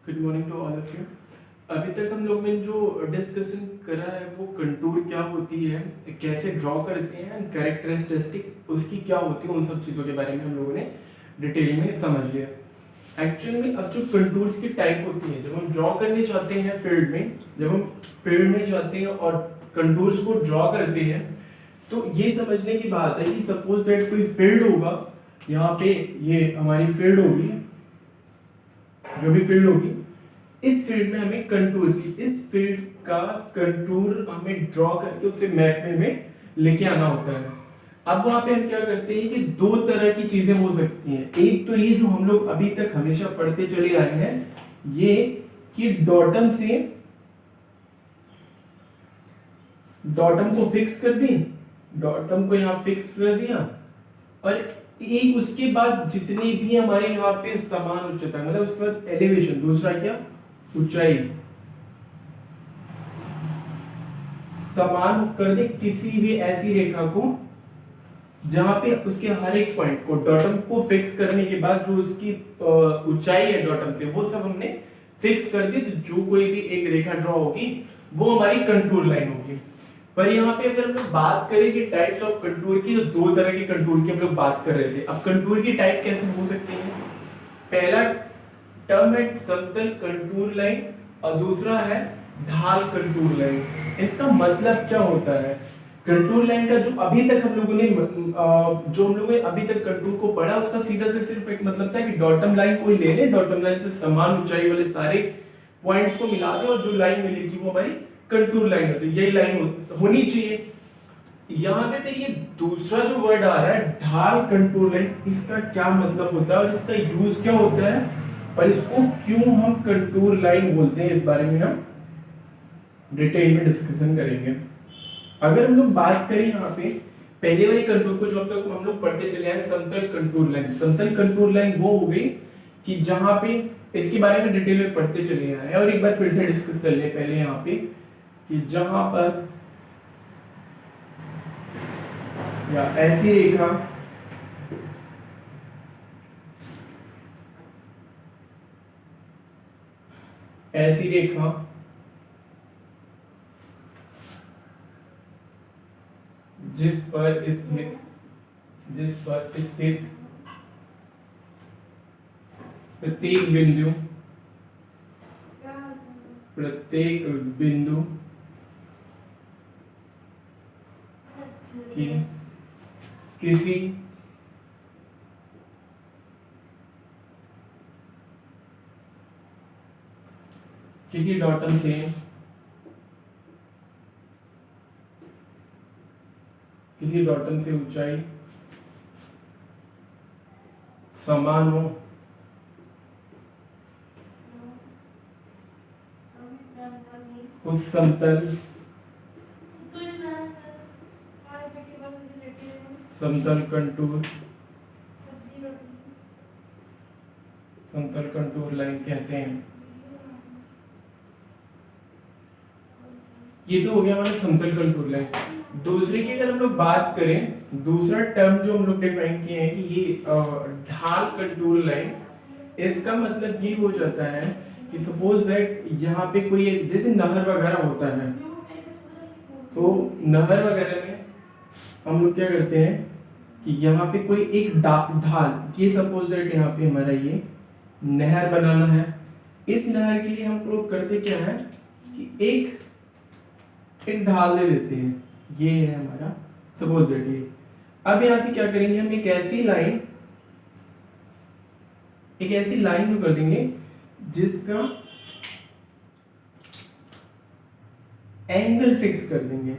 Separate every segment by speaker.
Speaker 1: Good morning to all of you. अभी तक हम लोग ने जो डिस्कशन करा है वो कंटूर क्या होती है, कैसे ड्रॉ करते हैं, कैरेक्टरिस्टिक उसकी क्या होती है, उन सब चीज़ों के बारे में हम लोगों ने डिटेल में समझ लिया। एक्चुअल में अब जो कंटूर्स की टाइप होती है, जब हम ड्रॉ करने चाहते हैं फील्ड में, जब हम फील्ड में जाते हैं और कंटूर्स को ड्रॉ करते हैं, तो ये समझने की बात है कि सपोज दैट कोई फील्ड होगा, यहाँ पे ये हमारी फील्ड होगी, जो भी फील्ड होगी, इस फील्ड में हमें कंटूर इस फील्ड का कंटूर हमें ड्रॉ करके उससे मैप में हमें लेके आना होता है। अब वहां पे हम क्या करते हैं कि दो तरह की चीजें हो सकती हैं। एक तो ये जो हम लोग अभी तक हमेशा पढ़ते चले आए हैं, ये कि डॉटम को फिक्स कर दी, डॉटम को यहां फिक्स कर दिया, और एक उसके बाद जितने भी हमारे यहाँ पे समान उच्चता, मतलब उसके बाद एलिवेशन, दूसरा क्या, ऊंचाई, समान कर दे किसी भी ऐसी रेखा को जहां पे उसके हर एक पॉइंट को डॉटम को फिक्स करने के बाद जो उसकी ऊंचाई है डॉटम से, वो सब हमने फिक्स कर दी, तो जो कोई भी एक रेखा ड्रॉ होगी वो हमारी कंटूर लाइन होगी। पर यहाँ पे अगर हम लोग बात करें कि टाइप्स ऑफ कंटूर की, तो दो तरह के कंटूर की हम लोग बात कर रहे थे। अब कंटूर की टाइप कैसे हो सकती है? पहला टर्म है समतल कंटूर लाइन और दूसरा है ढाल कंटूर लाइन। इसका मतलब क्या होता है? कंटूर लाइन का जो अभी तक हम लोगों ने अभी तक कंटूर को पढ़ा, उसका सीधा से सिर्फ एक मतलब था कि डॉटम लाइन कोई ले ले, डॉटम लाइन से समान ऊंचाई वाले सारे पॉइंट्स को मिला दे और जो लाइन मिलेगी वो हमारी कंटूर लाइन होती है। यही लाइन होनी चाहिए। यहाँ पे फिर ये दूसरा जो वर्ड आ रहा है ढाल कंटूर लाइन, इसका क्या मतलब होता है और इसका यूज क्या होता है और इसको क्यों हम कंटूर लाइन बोलते हैं, इस बारे में हम डिटेल में डिस्कशन करेंगे। अगर हम लोग बात करें यहाँ पे पहले वाली कंटूर को, जो अब तक हम लोग पढ़ते चले आए, समतल कंटूर लाइन। समतल कंटूर लाइन वो हो गई कि जहां पे इसके बारे में डिटेल में पढ़ते चले आए, और एक बार फिर से डिस्कस कर ले पहले यहाँ पे कि जहां पर या ऐसी रेखा जिस पर स्थित प्रत्येक बिंदु की किसी डॉटम से ऊंचाई समान हो, उस समतल कंटूर लाइन कहते हैं। ये तो हो गया हमारा समतल कंटूर लाइन। दूसरे की अगर हम लोग बात करें, दूसरा टर्म जो हम लोग डिफाइन किए हैं कि ये ढाल कंटूर लाइन, इसका मतलब ये हो जाता है कि सपोज दैट यहाँ पे कोई जैसे नहर वगैरह होता है, तो नहर वगैरह में हम लोग क्या करते हैं कि यहाँ पे कोई एक ढाल, ये सपोज दैट यहाँ पे हमारा ये नहर बनाना है। इस नहर के लिए हम लोग करते क्या है कि एक ढाल ले लेते हैं, ये है हमारा सपोज दैट ये। अब यहाँ से क्या करेंगे, हम एक ऐसी लाइन को कर देंगे जिसका एंगल फिक्स कर देंगे।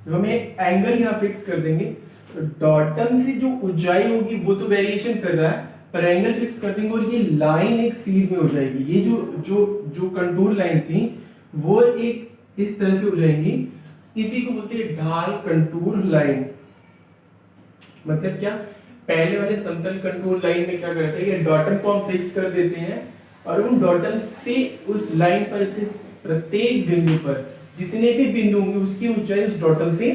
Speaker 1: जब हम एक एंगल यहाँ फिक्स कर देंगे तो डॉटम से जो ऊंचाई होगी वो तो वेरिएशन कर रहा है, पर एंगल फिक्स कर देंगे और ये लाइन एक सीध में हो जाएगी। ये जो कंटूर लाइन थी वो एक इस तरह से हो जाएंगी। इसी को बोलते हैं ढाल कंटूर लाइन। मतलब क्या, पहले वाले समतल कंटूर लाइन में क्या करते हैं, ये डॉटम को हम फिक्स कर देते हैं और उन डॉटम से उस लाइन पर से प्रत्येक बिंदु पर जितने भी बिंदु होंगे उसकी ऊंचाई उस डॉटम से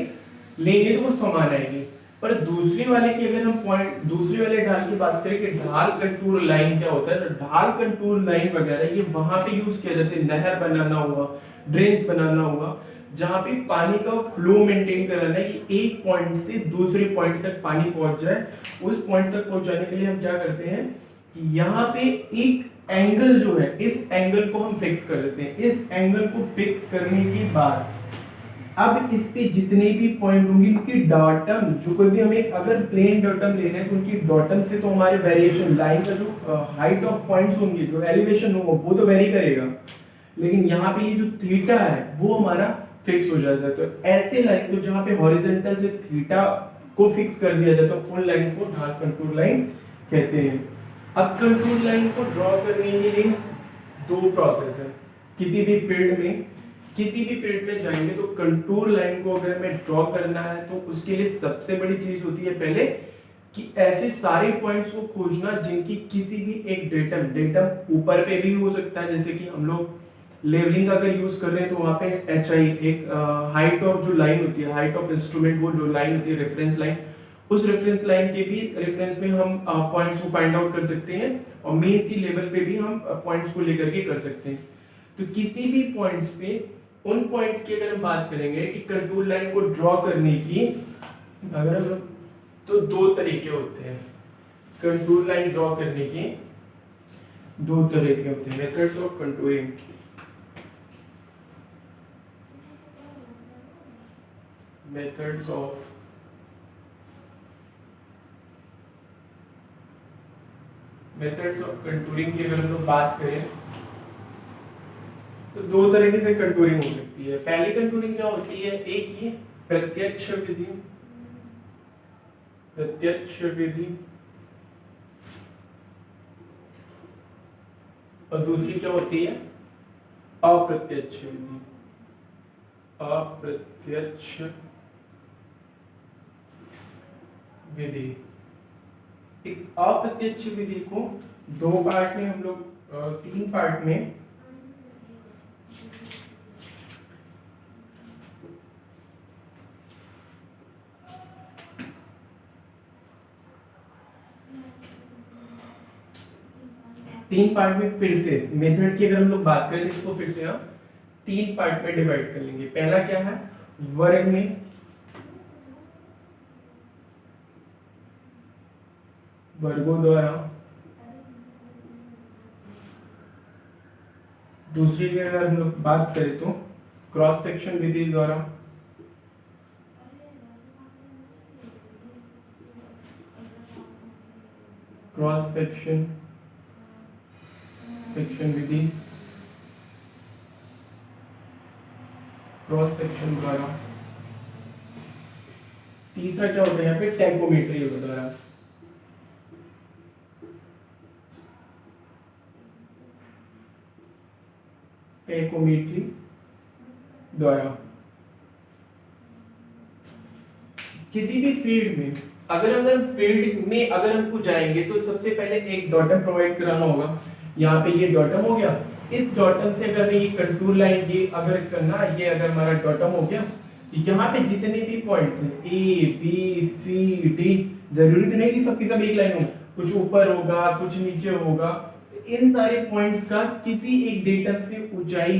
Speaker 1: लेंगे तो वो समान आएगी। पर दूसरी वाले की अगर हम पॉइंट दूसरी वाले ढाल की बात करें कि ढाल कंटूर लाइन क्या होता है, तो ढाल कंटूर लाइन वगैरह ये वहां पे यूज किया, जैसे नहर बनाना हुआ, ड्रेन्स बनाना हुआ, जहां पे पानी का फ्लो मेंटेन करना है कि एक पॉइंट से दूसरे पॉइंट तक पानी पहुंच जाए। उस पॉइंट तक पहुंचाने के लिए हम क्या करते हैं कि यहाँ पे एक एंगल जो है, इस एंगल को हम फिक्स कर देते हैं। इस एंगल को फिक्स करने के बाद अब इस पे जितने भी पॉइंट होंगे उनकी डॉटम, जो कोई भी हम एक अगर प्लेन डॉटम ले रहे हैं तो उनकी डॉटम से तो हमारे वेरिएशन लाइन का जो हाइट ऑफ पॉइंट्स होंगे, जो एलिवेशन होगा वो तो वेरी करेगा, लेकिन यहाँ पे ये जो थीटा है वो हमारा फिक्स हो जाता है। तो ऐसे लाइन को जहाँ पे हॉरिजॉन्टल से थीटा को फिक्स कर दिया जाता है, उन लाइन को ढाल कंटूर लाइन कहते हैं। अब कंटूर लाइन को ड्रॉ करने के लिए दो प्रोसेस है। किसी भी फील्ड में जाएंगे तो कंटूर लाइन को अगर हमें ड्रॉ करना है तो उसके लिए सबसे बड़ी चीज होती है पहले कि ऐसे सारे पॉइंट्स को खोजना जिनकी किसी भी एक डेटम ऊपर पे भी हो सकता है, जैसे कि हम लोग लेवलिंग का अगर यूज कर रहे हैं तो वहां पे एच आई एक हाइट ऑफ जो लाइन होती है, हाइट ऑफ इंस्ट्रूमेंट, वो जो लाइन होती है रेफरेंस लाइन, उस रेफरेंस लाइन के भी रेफरेंस में हम पॉइंट्स को फाइंड आउट कर सकते हैं और मेन सी लेवल पे भी हम पॉइंट्स को लेकर के कर सकते हैं। तो किसी भी पॉइंट्स पे उन पॉइंट की अगर हम बात करेंगे कि कंटूर लाइन को ड्रॉ करने की, अगर हम तो दो तरीके होते हैं कंटूर लाइन ड्रॉ करने के, दो तरीके होते हैं methods of contouring. Methods of contouring की अगर हम लोग बात करें तो दो तरीके से कंटूरिंग हो सकती है। पहली कंटूरिंग क्या होती है, एक ये प्रत्यक्ष विधि और दूसरी क्या होती है, अप्रत्यक्ष विधि। इस अप्रत्यक्ष विधि को दो पार्ट में हम लोग, तीन पार्ट में फिर से मेथड की अगर हम लोग बात करें तो इसको फिर से हम तीन पार्ट में डिवाइड कर लेंगे। पहला क्या है, वर्ग में, वर्गों द्वारा। दूसरी की अगर हम लोग बात करें तो क्रॉस सेक्शन विधि द्वारा। क्रॉस सेक्शन विधि, क्रॉस सेक्शन द्वारा। तीसरा क्या होता है यहाँ पे, टैकोमेट्री द्वारा। टैकोमेट्री द्वारा किसी भी फील्ड में अगर हमको जाएंगे तो सबसे पहले एक डॉटम प्रोवाइड कराना होगा। यहाँ पे ये डॉटम हो गया, इस डॉटम से अगर मैं ये कंटूर लाइन ये अगर करना, ये अगर हमारा डॉटम हो गया, यहाँ पे जितने भी पॉइंट्स हैं ए बी सी डी, जरूरी तो नहीं कि सबकी सब एक लाइन हो, कुछ ऊपर होगा कुछ नीचे होगा, इन सारे पॉइंट्स का किसी एक डेटम से ऊंचाई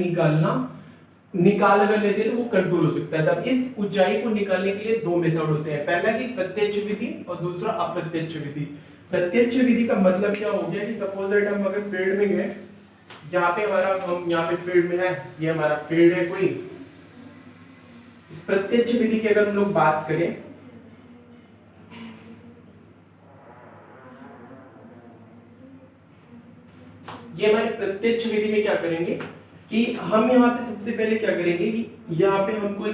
Speaker 1: निकाल अगर लेते हैं तो वो कंटूर हो सकता है। तब इस ऊंचाई को निकालने के लिए दो मेथड होते हैं, पहला की प्रत्यक्ष विधि और दूसरा अप्रत्यक्ष विधि। प्रत्यक्ष विधि का मतलब क्या हो गया कि सपोज दैट हम अगर फील्ड में गए, जहां पे हम यहाँ पे फील्ड में है, ये हमारा फील्ड है कोई, इस प्रत्यक्ष विधि की अगर हम लोग बात करें ये हमारे प्रत्यक्ष विधि में क्या करेंगे कि हम यहाँ पे सबसे पहले क्या करेंगे कि यहाँ पे हमको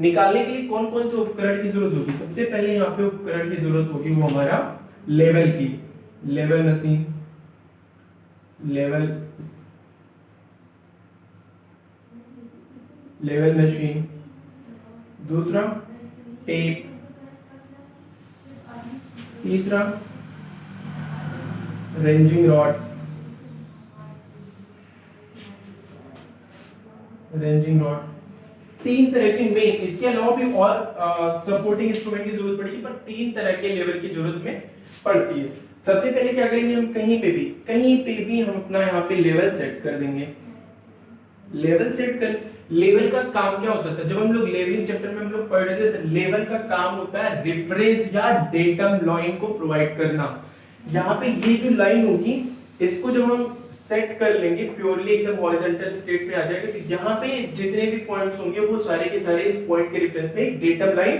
Speaker 1: निकालने के लिए कौन कौन से उपकरण की जरूरत होगी। सबसे पहले यहाँ पे उपकरण की जरूरत होगी वो हमारा लेवल मशीन, लेवल मशीन। दूसरा टेप, तीसरा रेंजिंग रॉड, तीन तरह के मेन, इसके अलावा भी और सपोर्टिंग इंस्ट्रूमेंट की जरूरत पड़ेगी, पर तीन तरह के लेवल की जरूरत में पड़ती है। सबसे पहले क्या करेंगे, हम कहीं पे भी हम अपना यहाँ पे लेवल सेट कर देंगे। लेवल सेट कर, लेवल का काम क्या होता था, जब हम लोग लेवलिंग चैप्टर में हम लोग पढ़ रहे थे, तो लेवल का काम होता है रेफरेंस या डेटम लाइन को प्रोवाइड करना। यहाँ पे ये जो लाइन होगी, इसको जब हम सेट कर लेंगे प्योरली एकदम हॉरिजॉन्टल स्टेट में आ जाएगा, तो यहाँ पे जितने भी पॉइंट्स होंगे वो सारे के सारे इस पॉइंट के रेफरेंस में एक डेटम लाइन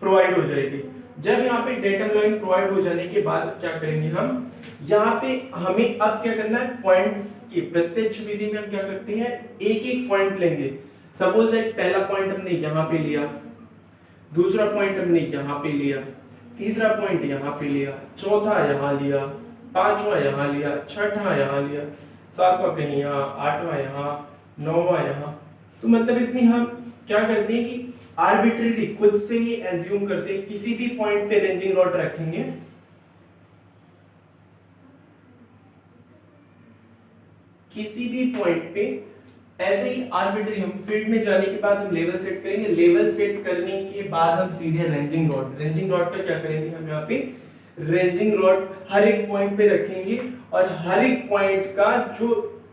Speaker 1: प्रोवाइड हो जाएगी। जब यहाँ पे डेटम लाइन प्रोवाइड हो जाने के बाद क्या करेंगे हम, यहाँ पे हमें अब क्या करना है, पॉइंट्स की प्रत्यक्ष विधि में हम क्या करते हैं, एक एक पॉइंट लेंगे। सपोज एक पहला पॉइंट हमने यहाँ पे लिया, दूसरा पॉइंट हमने यहाँ पे लिया, तीसरा पॉइंट यहाँ पे लिया, चौथा यहाँ लिया, पांचवा यहाँ लिया, छठा यहाँ लिया, सातवां कहीं यहाँ, आठवां यहाँ, नौवां यहाँ। तो मतलब इसमें हम क्या करते हैं कि आर्बिट्रेरी खुद से ही एज्यूम करते हैं, किसी भी पॉइंट पे रेंजिंग रॉड रखेंगे, किसी भी पॉइंट पे ऐसे ही आर्बिट्रेरी हम फील्ड में जाने के बाद हम लेवल सेट करेंगे। लेवल सेट करने के बाद हम सीधे रेंजिंग रॉड का क्या करेंगे, हम यहाँ पे रेंजिंग रॉड हर एक पॉइंट पे रखेंगे और हर एक पॉइंट का जो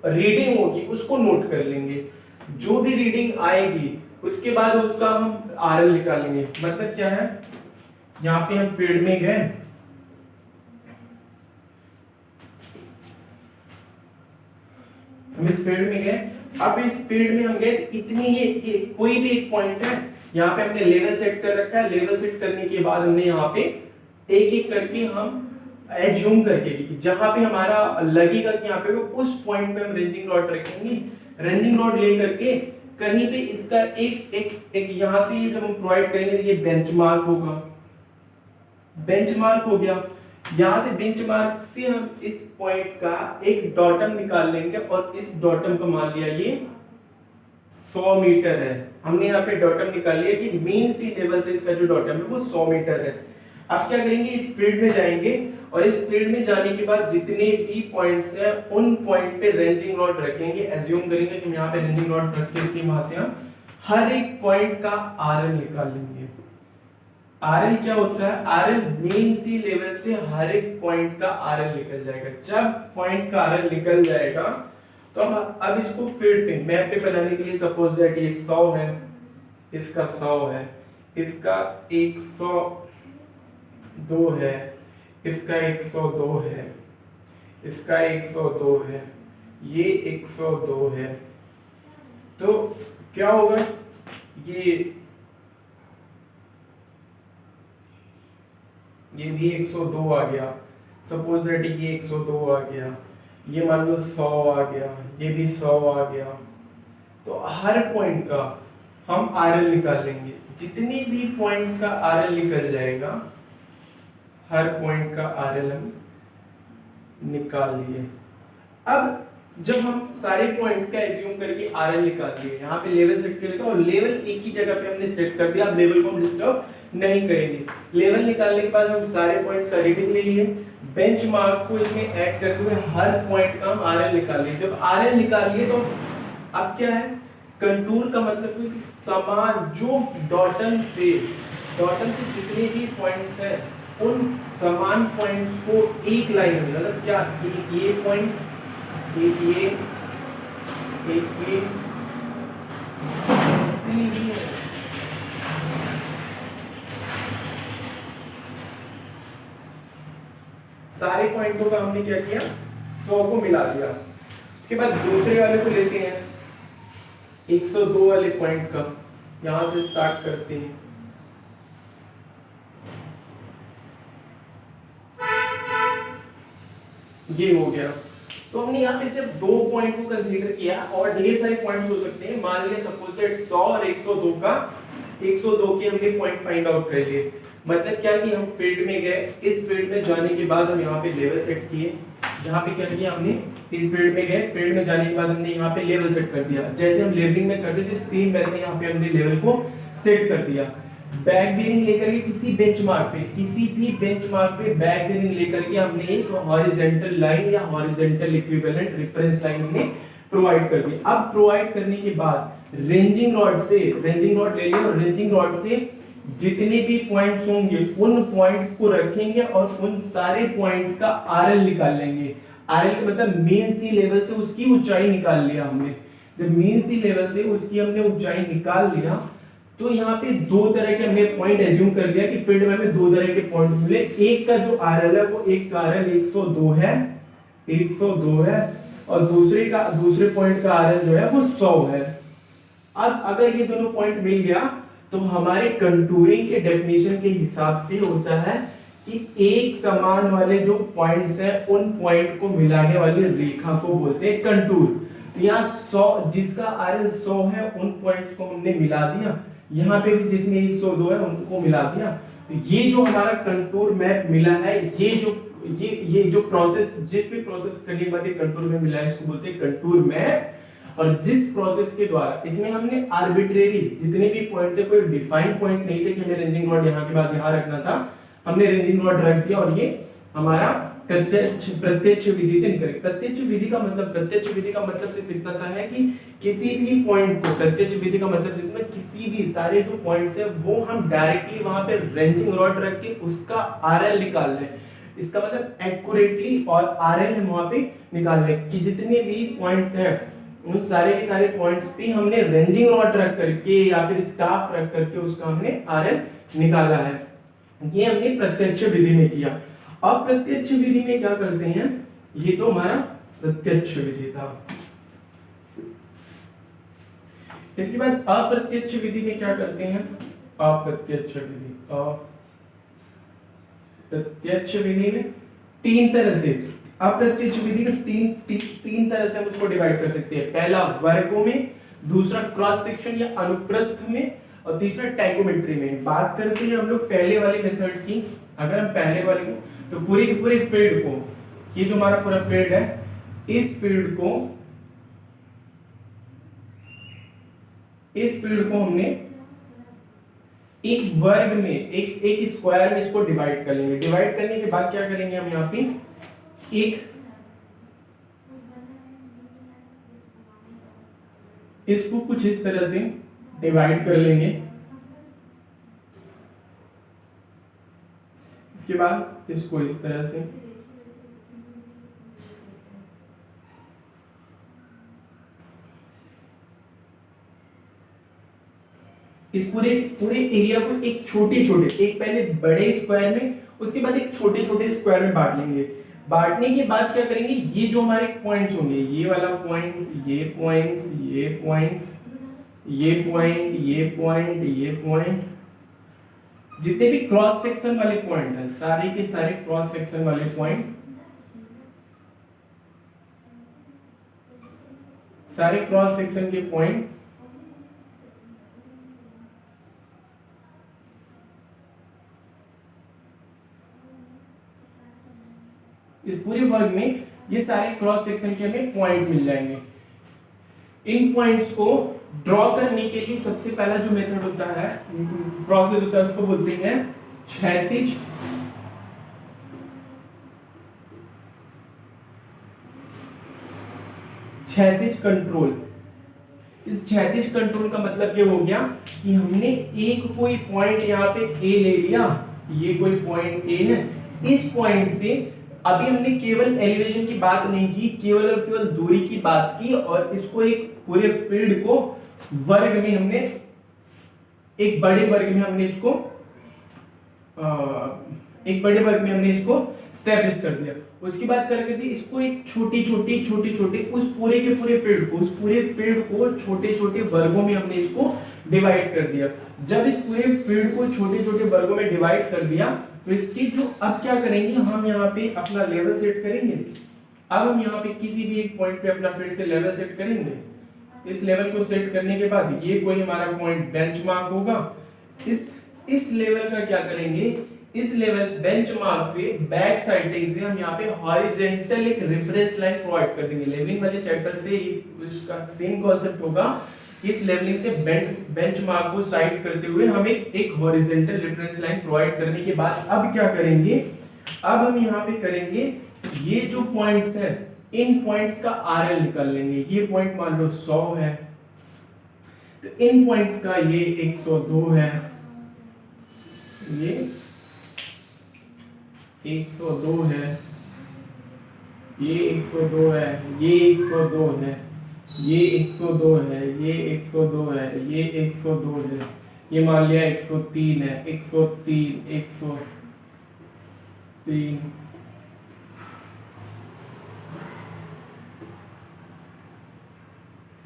Speaker 1: रीडिंग होगी उसको नोट कर लेंगे। जो भी रीडिंग आएगी उसके बाद उसका हम आरएल निकालेंगे। मतलब क्या है, यहाँ पे हम फील्ड में गए, हम इस फील्ड में गए, अब इस फील्ड में हम गए, इतनी ये कोई भी एक पॉइंट है, यहाँ पे हमने लेवल सेट कर रखा है। लेवल सेट करने के बाद हमने यहाँ पे एक एक करके हम एज्यूम करके, जहां पे हमारा लगेगा कि यहाँ पे उस पॉइंट पे हम रेंजिंग रॉड रखेंगे। रेंजिंग रॉड ले करके कहीं पे इसका एक यहां से जब हम प्रोवाइड करेंगे, ये बेंचमार्क होगा, बेंचमार्क हो गया। यहां से बेंचमार्क से हम इस पॉइंट का एक डॉटम निकाल लेंगे और इस डॉटम का मान लिया ये 100 मीटर है। हमने यहाँ पे डॉटम निकाल लिया कि मीन सी लेवल से इसका जो डॉटम है वो 100 मीटर है। अब क्या करेंगे, इस फील्ड में जाएंगे और इस फील्ड में जाने के बाद जितने भी पॉइंट्स हैं उन पॉइंट पे रेंजिंग रॉड रखेंगे। एज्यूम करेंगे कि यहाँ पे रेंजिंग रॉड रख के वहां से हम हर एक पॉइंट का आरएल निकाल लेंगे। आरएल क्या होता है, आरएल मेन सी लेवल से हर एक पॉइंट का आरएल निकल जाएगा। जब पॉइंट का आरएल निकल जाएगा तो हम अब इसको फील्ड पे मैप पे बनाने के लिए, सपोज दैट ये 100 है, इसका 100 है, इसका 102 है, इसका 102 है, इसका 102 है, ये 102 है। तो क्या होगा, ये भी 102 आ गया। सपोज दैट ये 102 आ गया, ये मान लो 100 आ गया, ये भी 100 आ गया। तो हर पॉइंट का हम आरएल निकाल लेंगे। जितने भी पॉइंट्स का आरएल निकल जाएगा, हर पॉइंट का आरएल हम निकाल लिए। अब जब हम सारे पॉइंट्स का एज्यूम करके आरएल निकाल लिए, यहाँ पे लेवल सेट करेगा और लेवल एक ही जगह पे हमने सेट कर दिया। अब लेवल को हम डिस्टर्ब नहीं करेंगे। लेवल निकालने के बाद हम सारे पॉइंट्स का रीडिंग ले लिए, बेंचमार्क को इसमें ऐड करते हुए हर पॉइंट का हम आरएल निकाल लिए। जब आरएल निकाल लिए तो अब क्या है, कंटूर का मतलब है कि समान जो डॉटम से जितने भी पॉइंट्स हैं उन समान पॉइंट्स को एक लाइन में, मतलब क्या, ये पॉइंट, एक ये सारे पॉइंटों का हमने क्या किया, 100 को मिला दिया। उसके बाद दूसरे वाले को लेते हैं, 102 वाले पॉइंट का यहां से स्टार्ट करते हैं। ये हो गया। तो हमने यहाँ पे सिर्फ 2 पॉइंट को कंसीडर किया और ढेर सारे पॉइंट्स हो सकते हैं। मान लिया सपोज दैट 100 और 102 का, 102 के हमने पॉइंट फाइंड आउट कर लिए। मतलब क्या कि हम फील्ड में गए, इस फील्ड में जाने के बाद हम यहाँ पे लेवल सेट किए। यहाँ पे क्या किया हमने, इस फील्ड में गए, फील्ड में जाने के बाद हमने यहाँ पे लेवल सेट कर दिया। जैसे हम लेवलिंग में करते थे सेम वैसे यहाँ पे हमने लेवल को सेट कर दिया। बैक बेरिंग लेकर के किसी भी बेंचमार्क पे बैक बेरिंग लेकर के हमने एक हॉरिजॉन्टल लाइन या हॉरिजॉन्टल इक्विवेलेंट रेफरेंस लाइन हमने प्रोवाइड कर दी। अब प्रोवाइड करने के बाद रेंजिंग रॉड से, रेंजिंग रॉड ले लिया और रेंजिंग रॉड से जितने भी पॉइंट्स होंगे उन पॉइंट को रखेंगे और उन सारे पॉइंट्स का आरएल निकाल लेंगे। आरएल मतलब मेन सी लेवल से उसकी ऊंचाई निकाल लिया हमने। जब मेन सी लेवल से उसकी हमने ऊंचाई निकाल लिया तो यहाँ पे दो तरह के हमने पॉइंट एज्यूम कर लिया कि फील्ड में हमें दो तरह के पॉइंट मिले। एक का जो आरएल है वो एक का आरएल 102 है, 102 है, और दूसरे पॉइंट का आरएल जो है वो 100 है। अब अगर ये दोनों पॉइंट मिल गया तो हमारे कंटूरिंग के डेफिनेशन के हिसाब से होता है कि एक समान वाले जो पॉइंट्स हैं उन पॉइंट को मिलाने वाली रेखा को बोलते हैं कंटूर। तो यहाँ 100 जिसका आरएल 100 है उन पॉइंट्स को हमने मिला दिया, यहाँ पे भी जिसमें 102 है उनको मिला दिया। तो ये जो हमारा कंटूर मैप मिला है, ये जो प्रोसेस, जिस भी प्रोसेस करने के बाद ये कंटूर मैप मिला है इसको बोलते हैं कंटूर मैप। और जिस प्रोसेस के द्वारा इसमें हमने आर्बिट्रेरी जितने भी पॉइंट थे, कोई डिफाइंड पॉइंट नहीं थे कि हमें रेंजिंग रॉड यहाँ के बाद यहाँ रखना था, हमने रेंजिंग रॉड रख दिया और ये हमारा प्रत्यक्ष विधि से निकले। प्रत्यक्ष विधि का मतलब सिर्फ इतना सा है कि किसी भी पॉइंट को, प्रत्यक्ष विधि का मतलब सिर्फ किसी भी सारे जो पॉइंट्स है वो हम डायरेक्टली वहां पे रेंजिंग रॉड रख के उसका आरएल निकाल रहे हैं। इसका मतलब एक्यूरेटली और आरएल हम वहां पे निकाल रहे हैं कि जितने भी पॉइंट्स हैं उन सारे के सारे पॉइंट्स पे हमने रेंजिंग रॉड रख करके या फिर स्टाफ रख करके उसका हमने आरएल निकाला है। ये हमने प्रत्यक्ष विधि में किया। अप्रत्यक्ष विधि में क्या करते हैं, ये तो हमारा प्रत्यक्ष विधि था। इसके बाद अप्रत्यक्ष विधि में क्या करते हैं, अप्रत्यक्ष विधि में तीन तरह से, अप्रत्यक्ष विधि में तीन तरह से हम उसको डिवाइड कर सकते हैं। पहला वर्गों में, दूसरा क्रॉस सेक्शन या अनुप्रस्थ में, और तीसरा टैकोमेट्री में। बात करते हैं हम लोग पहले वाले मेथड की। अगर हम पहले वाले को, तो पूरे के पूरे फील्ड को, ये जो हमारा पूरा फील्ड है, इस फील्ड को हमने एक वर्ग में, एक स्क्वायर में इसको डिवाइड कर लेंगे। डिवाइड करने के बाद क्या करेंगे हम यहाँ पे इसको कुछ इस तरह से डिवाइड कर लेंगे। इसके बाद इसको इस तरह से, इस पूरे एरिया को एक छोटे एक पहले बड़े स्क्वायर में, उसके बाद एक छोटे स्क्वायर में बांट लेंगे। बांटने के बाद क्या करेंगे, ये जो हमारे पॉइंट्स होंगे, ये वाला पॉइंट्स, ये पॉइंट्स, ये पॉइंट्स, ये पॉइंट, ये पॉइंट, ये पॉइंट, जितने भी क्रॉस सेक्शन वाले पॉइंट हैं, सारे के सारे क्रॉस सेक्शन वाले पॉइंट, सारे क्रॉस सेक्शन के पॉइंट इस पूरे वर्ग में, ये सारे क्रॉस सेक्शन के हमें पॉइंट मिल जाएंगे। इन पॉइंट्स को ड्रॉ करने के लिए सबसे पहला जो मेथड होता है, प्रोसेस होता है, उसको बोलते हैं क्षैतिज कंट्रोल। इस क्षैतिज कंट्रोल का मतलब ये हो गया कि हमने एक कोई पॉइंट यहाँ पे ए ले लिया, ये कोई पॉइंट ए है, इस पॉइंट से अभी हमने केवल एलिवेशन की बात नहीं की, केवल और केवल दूरी की बात की, और इसको एक पूरे फील्ड को वर्ग में हमने, एक बड़े वर्ग में हमने इसको स्टैब्लिश कर दिया। उसके बाद क्या कर दिया, इसको एक छोटी छोटी उस पूरे के पूरे फील्ड को छोटे वर्गों में हमने इसको डिवाइड कर दिया। जब इस पूरे फील्ड को छोटे वर्गों में डिवाइड कर दिया तो इसकी जो, अब क्या करेंगे, हम यहाँ पे अपना लेवल सेट करेंगे। अब हम यहाँ पे किसी भी एक पॉइंट पे अपना फिर से लेवल सेट करेंगे। इस लेवल को सेट करने के बाद ये कोई हमारा पॉइंट बेंचमार्क होगा। इस लेवल का क्या करेंगे, इस लेवल बेंचमार्क से बैक साइडिंग से हम यहाँ पे हॉरिजॉन्टल एक रेफरेंस लाइन प्रोवाइड कर देंगे। लेवलिंग वाले चैप्टर से इसका सेम कॉन्सेप्ट होगा। इस लेवलिंग से बेंचमार्क को साइड करते हुए हम एक हॉरिजॉन्टल रेफरेंस लाइन प्रोवाइड करने के बाद अब क्या करेंगे, अब हम यहाँ पे करेंगे, ये जो पॉइंट्स हैं इन पॉइंट्स का आरएल निकाल लेंगे। ये पॉइंट मान लो 100 है, तो इन पॉइंट्स का ये 102 है, ये 102 है, ये 102 है, ये 102 है, ये 102 है, ये 102 है, ये 102 है, ये मान लिया 103 है, 103, 103,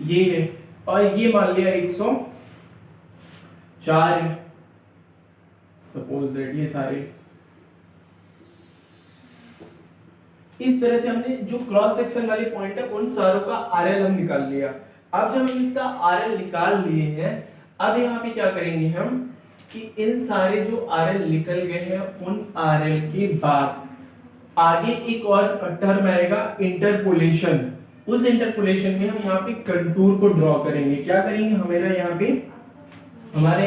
Speaker 1: ये है, और ये मान लिया 104 है, सपोज दैट ये सारे। इस तरह से हमने जो क्रॉस सेक्शन वाले पॉइंट है उन सारों का आरएल हम निकाल लिया। अब जब हम इसका आरएल निकाल लिए हैं, अब यहाँ पे क्या करेंगे हम कि इन सारे जो आरएल निकल गए हैं उन आरएल के बाद आगे एक और टर्म आएगा इंटरपोलेशन। उस इंटरपोलेशन में हम यहाँ पे कंटूर को ड्रॉ करेंगे। क्या करेंगे, हमारे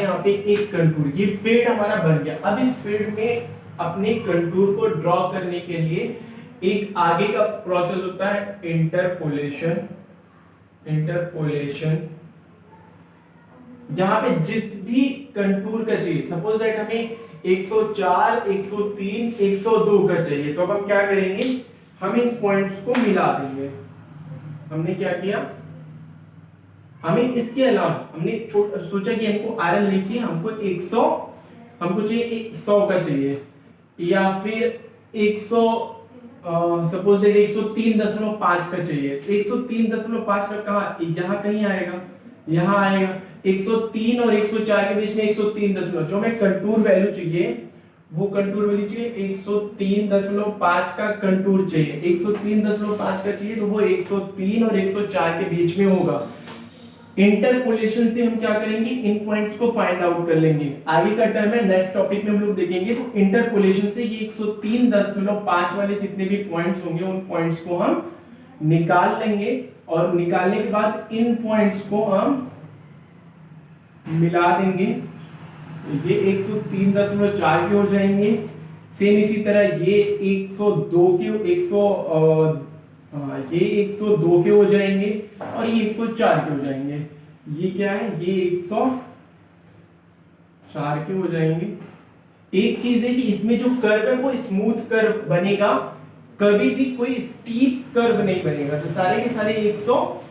Speaker 1: यहाँ पे एक कंटूर, ये फेड हमारा बन गया। अब इस फेड में अपने कंटूर को ड्रॉ करने के लिए एक आगे का प्रोसेस होता है इंटरपोलेशन। जहां पे जिस भी कंटूर का चाहिए, सपोज दैट हमें 104, 103, 102 का चाहिए, तो अब हम क्या करेंगे, हम इन पॉइंट्स को मिला देंगे। हमने क्या किया, हमें इसके अलावा हमने सोचा कि हमको आयरन नहीं चाहिए, हमको 100 का चाहिए, या फिर 100 सपोज दैट 103.5 का चाहिए। 103.5 का कहाँ, यहाँ कहीं आएगा, यहाँ आएगा। 103 और 104 के बीच में 103 जो हमें कंटूर वैल्यू चाहिए, वो कंटूर वैल्यू चाहिए 103.5 का कंटूर चाहिए। 103.5 का चाहिए तो वो 103 और 104 के बीच में होगा। इंटरपोलेशन से हम क्या करेंगे, इन पॉइंट्स को फाइंड आउट कर लेंगे। आगे का टर्म है, नेक्स्ट टॉपिक में हम लोग देखेंगे। तो इंटरपोलेशन से ये 103.5 वाले जितने भी पॉइंट्स होंगे उन पॉइंट्स को हम निकाल लेंगे, और निकालने के बाद इन पॉइंट्स को हम मिला देंगे। ये 103.4 के हो जाएंगे। सेम इसी तरह ये 102 के ये 102 के हो जाएंगे, और ये 104 के हो जाएंगे। ये क्या है, ये 104 के हो जाएंगे। एक चीज है कि इसमें जो कर्व है वो स्मूथ कर्व बनेगा, कभी भी कोई स्टीप कर्व नहीं बनेगा। तो सारे के सारे 100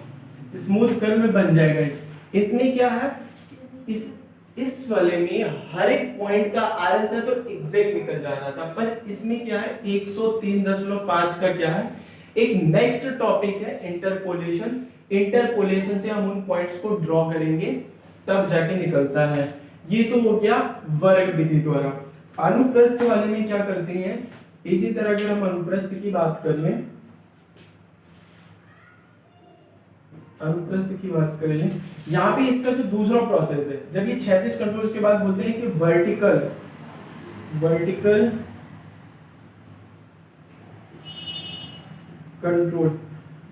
Speaker 1: स्मूथ कर्व में बन जाएगा। इसमें क्या है, इस वाले में हर एक पॉइंट का आरएल था तो एग्जैक्ट निकल जा रहा था, पर इसमें क्या है 103.5 का क्या है, एक नेक्स्ट टॉपिक है इंटरपोलेशन। इंटरपोलेशन से हम उन पॉइंट्स को ड्रॉ करेंगे, तब जाके निकलता है। ये तो हो गया वर्ग विधि द्वारा। अनुप्रस्थ वाले में क्या करते हैं, इसी तरह अगर हम अनुप्रस्थ की बात कर लें, यहाँ पे इसका जो दूसरा प्रोसेस है, जब ये क्षैतिज कंट्रोल के बाद बोलते हैं इसे वर्टिकल कंट्रोल।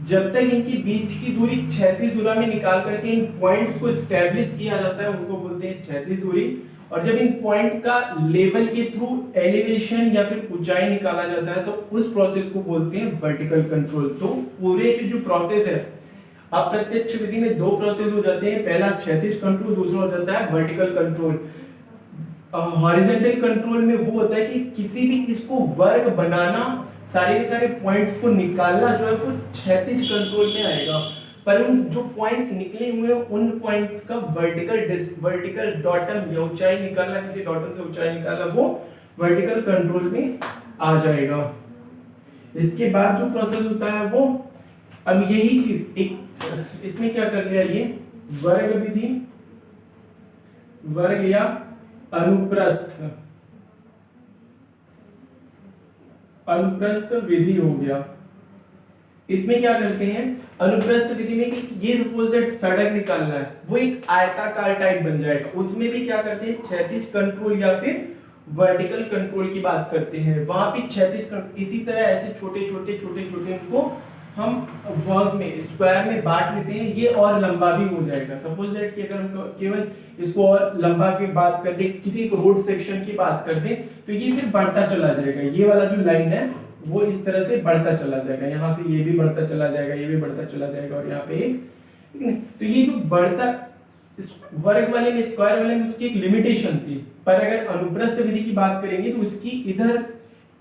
Speaker 1: जब तक इनकी बीच की दूरी क्षैतिज दूरी में निकाल करके इन पॉइंट्स को एस्टैब्लिश किया जाता है, उनको बोलते हैं क्षैतिज दूरी। और जब इन पॉइंट का लेवल के थ्रू एलिवेशन या फिर ऊंचाई निकाला जाता है, तो उस प्रोसेस को बोलते हैं वर्टिकल कंट्रोल। तो पूरे की जो प्रोसेस है, अप्रत्यक्ष विधि में दो प्रोसेस हो जाते हैं, पहला क्षैतिज कंट्रोल, दूसरा हो जाता है वर्टिकल कंट्रोल। हॉरिजॉन्टल कंट्रोल में वो होता है कि किसी भी इसको वर्ग बनाना, सारे के सारे पॉइंट्स को निकालना जो है वो क्षैतिज कंट्रोल में आएगा। पर उन जो पॉइंट्स निकले हुए हैं उन पॉइंट्स का वर्टिकल डॉटम या ऊंचाई निकालना, किसी डॉटम से ऊंचाई निकालना, वो वर्टिकल कंट्रोल में आ जाएगा। इसके बाद जो प्रोसेस होता है वो, अब यही चीज एक इसमें क्या कर लिया, ये वर्ग विधि, वर्ग या अनुप्रस्थ विधि हो गया। इसमें क्या करते हैं, अनुप्रस्थ विधि में कि ये सपोज दैट सड़क निकालना है, वो एक आयताकार टाइप बन जाएगा। उसमें भी क्या करते हैं, क्षैतिज कंट्रोल या फिर वर्टिकल कंट्रोल की बात करते हैं। वहां भी क्षैतिज, इसी तरह ऐसे छोटे छोटे उनको हम वर्ग में, स्क्वायर में बांट लेते हैं। ये और लंबा भी हो जाएगा। सपोज दैट कि अगर हम केवल इसको और लंबा की बात कर दें, किसी रोड सेक्शन की बात कर दें, तो ये फिर बढ़ता चला जाएगा। ये वाला जो लाइन है वो इस तरह से बढ़ता चला जाएगा, यहाँ से ये भी बढ़ता चला जाएगा, ये भी बढ़ता चला जाएगा, और यहाँ पे एक, तो ये जो बढ़ता वर्ग वाले में, स्क्वायर वाले में उसकी एक लिमिटेशन थी, पर अगर अनुप्रस्थ विधि की बात करेंगे तो उसकी इधर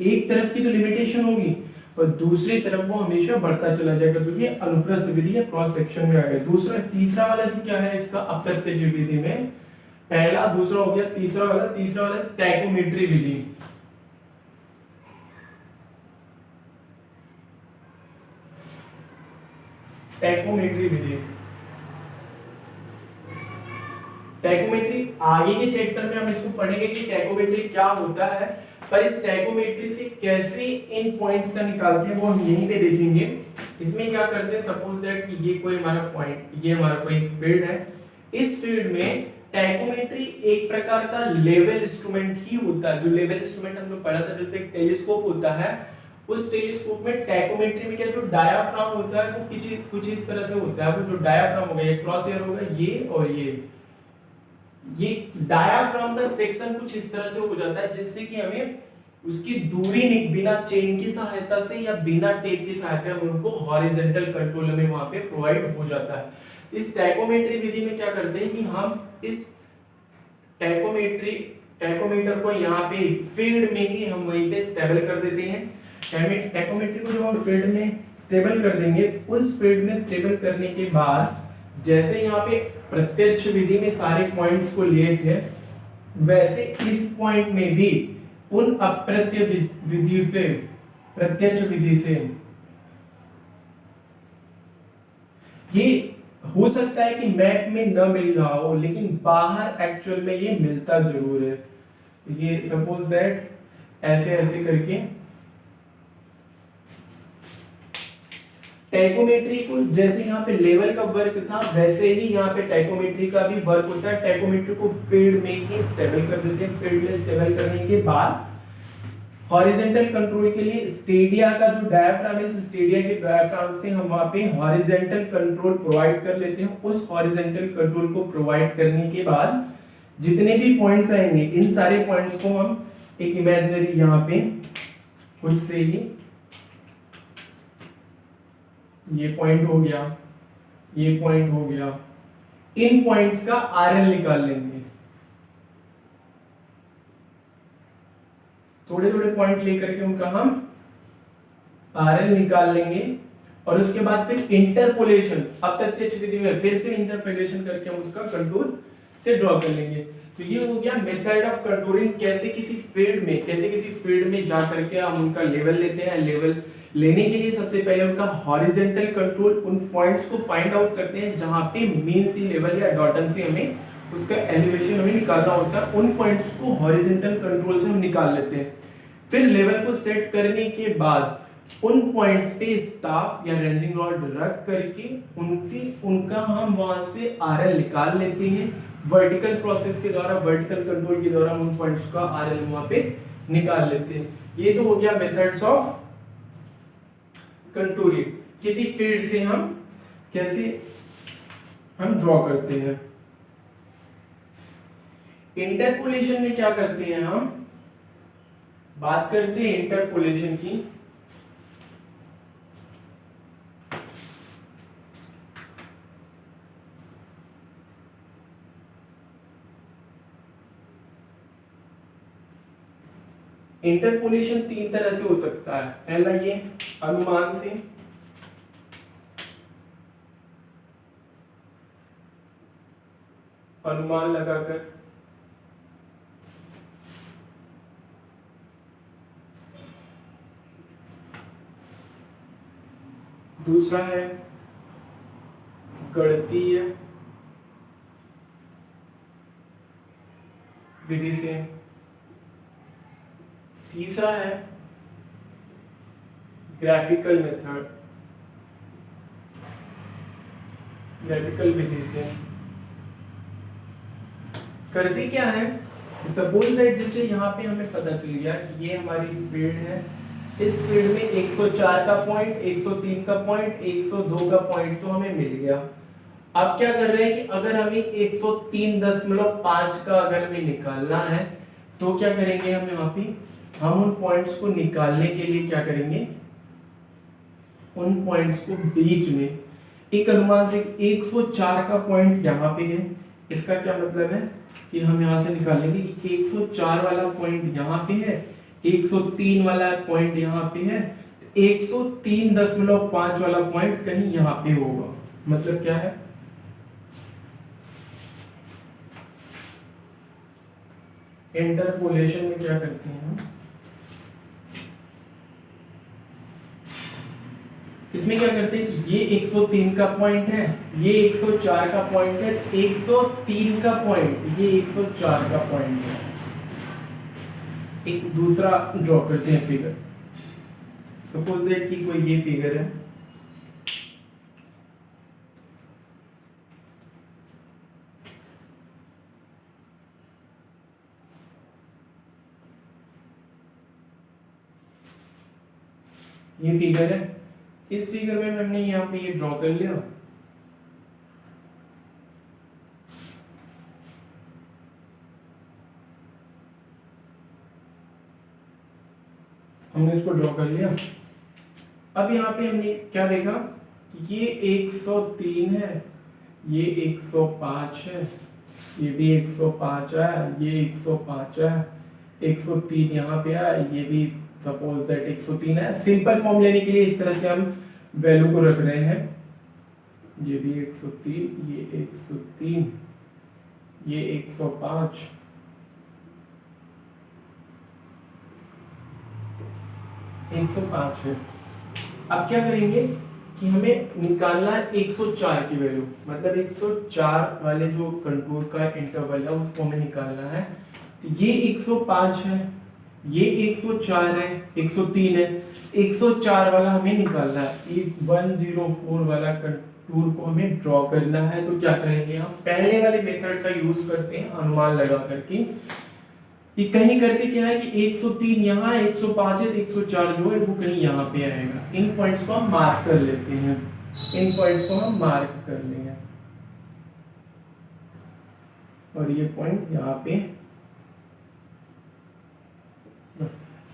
Speaker 1: एक तरफ की तो लिमिटेशन होगी और दूसरी तरफ वो हमेशा बढ़ता चला जाएगा, तो ये अनुप्रस्थ विधि या क्रॉस सेक्शन में आ गया। दूसरा तीसरा वाला जो क्या है इसका अप्रत्यक्ष विधि में, पहला दूसरा हो गया, तीसरा वाला टैकोमेट्री विधि। टैकोमेट्री विधि, टैकोमेट्री आगे के चैप्टर में हम इसको पढ़ेंगे कि टैकोमेट्री क्या होता है, पर इस टैकोमेट्री से कैसे इन पॉइंट्स का निकालते हैं वो हम यहीं पे देखेंगे। इसमें क्या करते हैं, सपोज दैट कि ये कोई हमारा पॉइंट, ये हमारा कोई एक फील्ड है, इस फील्ड में टैकोमेट्री एक प्रकार का लेवल इंस्ट्रूमेंट ही होता है। जो लेवल इंस्ट्रूमेंट हम लोग पढ़ा था, जैसे एक टेलीस्कोप होता है, उस टेलीस्कोप में टैकोमेट्री में क्या जो डायाफ्राम होता है वो कुछ इस तरह से होता है। वो जो डायाफ्राम होगा, ये क्रॉस एयर होगा, ये और ये डायाफ्राम का सेक्शन कुछ इस तरह से हो जाता है जिससे कि हमें उसकी दूरी बिना चेन की सहायता से या बिना टेप की सहायता से उनको हॉरिजॉन्टल कंट्रोल में वहां पे प्रोवाइड हो जाता है। इस टैकोमेट्री विधि में क्या करते हैं कि हम इस टैकोमीटर को यहाँ पे फील्ड में ही हम वहीं पे स्टेबल कर देते हैं। टैकोमेट्री को जब हम फील्ड में स्टेबल कर देंगे, उस फील्ड में स्टेबल करने के बाद जैसे यहाँ पे प्रत्यक्ष विधि में सारे पॉइंट्स को लिए थे, वैसे इस पॉइंट में भी उन अप्रत्यक्ष विधि से, प्रत्यक्ष विधि से ये हो सकता है कि मैप में न मिल रहा हो, लेकिन बाहर एक्चुअल में ये मिलता जरूर है। ये सपोज दैट ऐसे ऐसे करके टैकोमेट्री को जैसे यहाँ पे लेवल का वर्क था, वैसे ही यहाँ पे टैकोमेट्री का भी वर्क होता है। टैकोमेट्री को फील्ड में ही स्टेबल कर देते हैं। फील्ड में स्टेबल करने के बाद हॉरिजॉन्टल कंट्रोल के लिए स्टेडिया का जो डायाफ्राम है, इस स्टेडिया के डायाफ्राम से हम वहां पे हॉरिजॉन्टल कंट्रोल प्रोवाइड कर लेते हैं। उस हॉरिजॉन्टल कंट्रोल को प्रोवाइड करने के बाद जितने भी पॉइंट्स आएंगे, इन सारे पॉइंट्स को हम एक इमेजिनरी यहाँ पे खुद से ही, ये पॉइंट हो गया, ये पॉइंट हो गया, इन पॉइंट्स का आरएल निकाल लेंगे। थोड़े थोड़े पॉइंट लेकर के उनका हम आरएल निकाल लेंगे और उसके बाद फिर इंटरपोलेशन, अप्रत्यक्ष विधि में फिर से इंटरपोलेशन करके हम उसका कंटूर से ड्रॉ कर लेंगे। तो ये हो गया मेथड ऑफ कंटूरिंग, कैसे किसी फील्ड में जा करके हम उनका लेवल लेते हैं। लेवल लेने के लिए सबसे पहले उनका हॉरिजॉन्टल कंट्रोल, उन पॉइंट्स को फाइंड आउट करते हैं जहां पे मीन सी लेवल या डॉटम से हमें उसका एलिवेशन हमें निकालना होता है। उन पॉइंट्स को हॉरिजॉन्टल कंट्रोल से हम निकाल लेते हैं। फिर लेवल को सेट करने के बाद उन पॉइंट्स पे स्टाफ या रेंजिंग रॉड रख करके उनका हम वहां से आरएल निकाल लेते हैं। वर्टिकल प्रोसेस के द्वारा, वर्टिकल कंट्रोल के द्वारा उन पॉइंट्स का आरएल वहां पे निकाल लेते हैं। ये तो हो गया मेथड्स ऑफ कंटूरिंग, किसी फील्ड से हम कैसे हम ड्रॉ करते हैं। इंटरपोलेशन में क्या करते हैं, हम बात करते हैं इंटरपोलेशन की। इंटरपोलेशन तीन तरह से हो सकता है। पहला ये अनुमान से, अनुमान लगाकर, दूसरा है गणितीय विधि से, तीसरा है ग्राफिकल मेथड, ग्राफिकल विधि से। करते क्या है, सपोज दैट जैसे यहाँ पे हमें पता चल गया कि ये हमारी फील्ड है, इस फील्ड में 104 का पॉइंट, 103 का पॉइंट, 102 का पॉइंट तो हमें मिल गया। अब क्या कर रहे हैं कि अगर हमें 103.5 का अगर हमें निकालना है तो क्या करेंगे, हम यहाँ पे हम उन पॉइंट्स को निकालने के लिए क्या करेंगे, उन पॉइंट्स को बीच में एक अनुमान से 104 का पॉइंट यहाँ पे है, इसका क्या मतलब है कि हम यहाँ से निकालेंगे कि 104 वाला पॉइंट यहाँ पे है, 103 वाला पॉइंट यहाँ पे है, 103.5 वाला पॉइंट कहीं यहाँ पे होगा। मतलब क्या है, इंटरपोलेशन में क्या करते हैं हम, इसमें क्या करते हैं कि ये 103 का पॉइंट है, ये 104 का पॉइंट है, 103 का पॉइंट, ये 104 का पॉइंट है। एक दूसरा ड्रॉ करते हैं फिगर। सपोज दैट कि कोई ये फिगर है, ये फिगर है, इस फिगर में हमने यहाँ पे ये ड्रॉ कर लिया। हमने इसको ड्रॉ कर लिया। अब यहाँ पे हमने क्या देखा कि ये 103 है, ये 105 है, ये भी 105 है, ये 105 है, 103 यहाँ पे है, ये भी सपोज दैट 103 है। सिंपल फॉर्म लेने के लिए इस तरह से हम वैल्यू को रख रहे हैं। ये भी 103, ये 103, ये 105, है। अब क्या करेंगे कि हमें निकालना है 104 की वैल्यू, मतलब 104 वाले जो कंटूर का इंटरवल है उसको हमें निकालना है। तो ये 105 है, ये 104 है, 103 है, 104 वाला हमें निकालना है। ये 104 वाला कंटूर को हमें ड्रॉ करना है। तो क्या करेंगे, हम पहले वाले मेथड का यूज करते हैं अनुमान लगा करके। ये कहीं करके क्या है कि 103 यहाँ है, 105 है, तो 104 जो है वो कहीं यहाँ पे आएगा। इन पॉइंट्स को हम मार्क कर लेते हैं, इन पॉइंट्स को हम मार्क कर लेंगे, और ये पॉइंट यहाँ पे।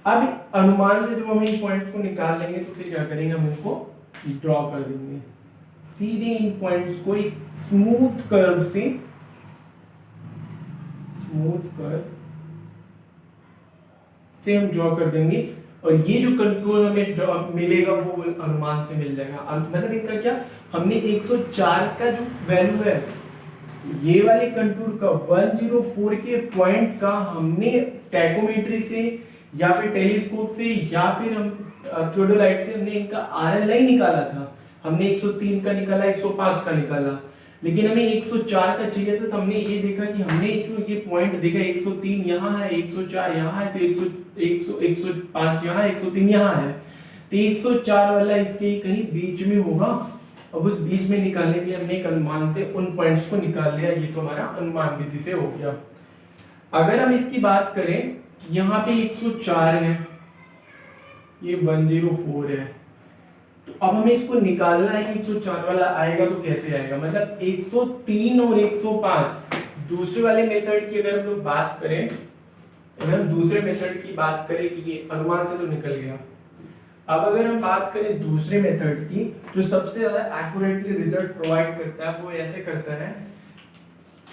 Speaker 1: अब अनुमान से जब हम इन पॉइंट्स को निकाल लेंगे तो फिर क्या करेंगे, हम इनको ड्रॉ कर देंगे सीधे। इन पॉइंट्स को एक स्मूथ कर्व से, स्मूथ कर्व से हम ड्रॉ कर देंगे, और ये जो कंटूर हमें मिलेगा वो अनुमान से मिल जाएगा। मतलब इनका क्या, हमने 104 का जो वैल्यू है, ये वाले कंटूर का 104 के पॉइंट का हमने टैकोमेट्री से या फिर टेलीस्कोप से या फिर हम थियोडोलाइट से हमने इनका RLI निकाला था। हमने 103 का निकाला, 105 का निकाला, लेकिन हमें 104 का चाहिए था। तो हमने ये देखा कि हमने जो ये पॉइंट देखा, 103 यहाँ है, 104 यहाँ है, तो 105 यहाँ है, 103 यहाँ है, तो 104 वाला इसके कहीं बीच में होगा। अब उस बीच में निकालने के लिए हमने एक अनुमान से उन पॉइंट्स को निकाल लिया। ये तो हमारा अनुमान विधि से हो गया। अगर हम इसकी बात करें, यहाँ पे 104 है, ये 104 है, तो अब हमें इसको निकालना है कि 104 वाला आएगा तो कैसे आएगा। मतलब 103 और 105 दूसरे वाले मेथड की अगर हम लोग बात करें, अगर हम दूसरे मेथड की बात करें कि ये अनुमान से तो निकल गया। अब अगर हम बात करें दूसरे मेथड की, जो सबसे ज्यादा एक्यूरेटली रिजल्ट प्रोवाइड करता है, वो ऐसे करता है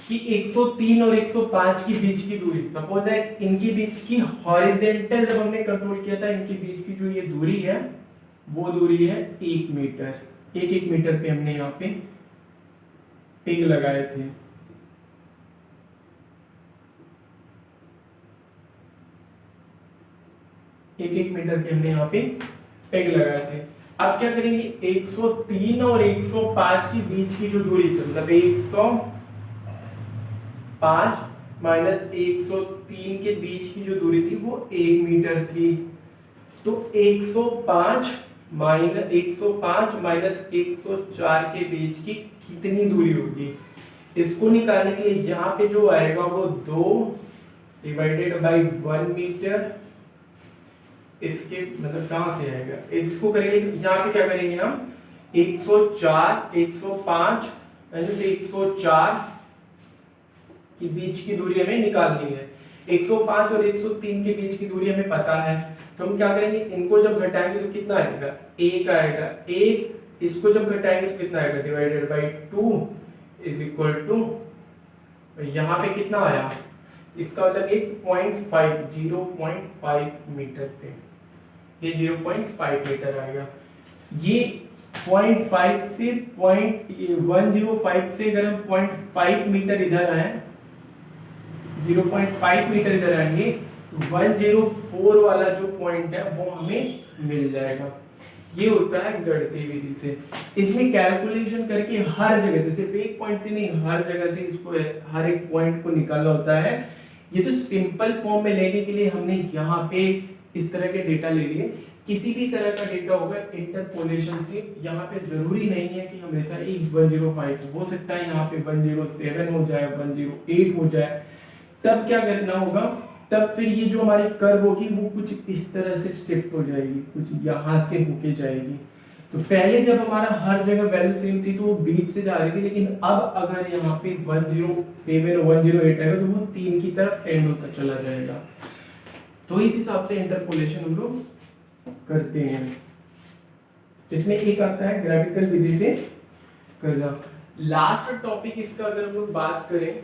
Speaker 1: कि 103 और 105 के बीच की दूरी, सपोज दैट इनके बीच की हॉरिजॉन्टल जब हमने कंट्रोल किया था, इनके बीच की जो ये दूरी है वो दूरी है 1 मीटर। 1 मीटर पे हमने यहाँ पे पिग लगाए थे। एक मीटर के हमने यहाँ पे पेग लगाए थे। अब क्या करेंगे, 103 और 105 के बीच की जो दूरी थी, मतलब 105 माइनस 103 के बीच की जो दूरी थी वो 1 मीटर थी। तो 105 माइनस 104 के बीच की कितनी दूरी होगी, इसको निकालने के लिए यहाँ पे जो आएगा वो 2 डिवाइडेड बाई 1 मीटर। इसके मतलब कहां से आएगा, इसको करेंगे यहाँ पे क्या करेंगे हम, 104 105 104 के बीच की दूरी हमें निकालनी है। 105 और 103 के बीच की दूरी हमें पता है, तो हम क्या करेंगे, इनको जब घटाएंगे तो कितना आएगा, 1 आएगा। 1 इसको जब घटाएंगे तो कितना आएगा, divided by 2 is equal to यहाँ पे कितना आया, इसका मतलब ये 0.5 मीटर पे, ये 0.5 मीटर आएगा। ये 0.5 से 105 से अगर हम 0.5 मीटर इधर आए, 0.5 मीटर इधर आएंगे, 104 वाला जो पॉइंट है वो हमें मिल जाएगा। ये होता है गणितीय विधि से। इसमें कैलकुलेशन करके हर जगह से, सिर्फ एक पॉइंट से नहीं, हर जगह से इसको हर एक पॉइंट को निकालना होता है। ये तो सिंपल फॉर्म में लेने के लिए हमने यहाँ पे इस तरह के डेटा ले लिए। किसी भी तरह का डेटा होगा इंटरपोलेशन से, यहाँ पे जरूरी नहीं है कि हमेशा 105 हो सकता है, यहाँ पे 107 हो जाए, 108 हो जाए। तब क्या करना होगा, तब फिर ये जो हमारी कर्व होगी वो कुछ इस तरह से शिफ्ट हो जाएगी, कुछ यहाँ से होके जाएगी। तो पहले जब हमारा हर जगह वैल्यू सेम थी तो वो बीच से जा रही थी, लेकिन अब अगर यहाँ पे 107 और 108 आएगा तो वो 3 की तरफ टेंड होता चला जाएगा। तो इस हिसाब से इंटरपोलेशन हम लोग करते हैं। इसमें एक आता है ग्राफिकल विधि से करना। लास्ट टॉपिक इसका अगर हम लोग बात करें,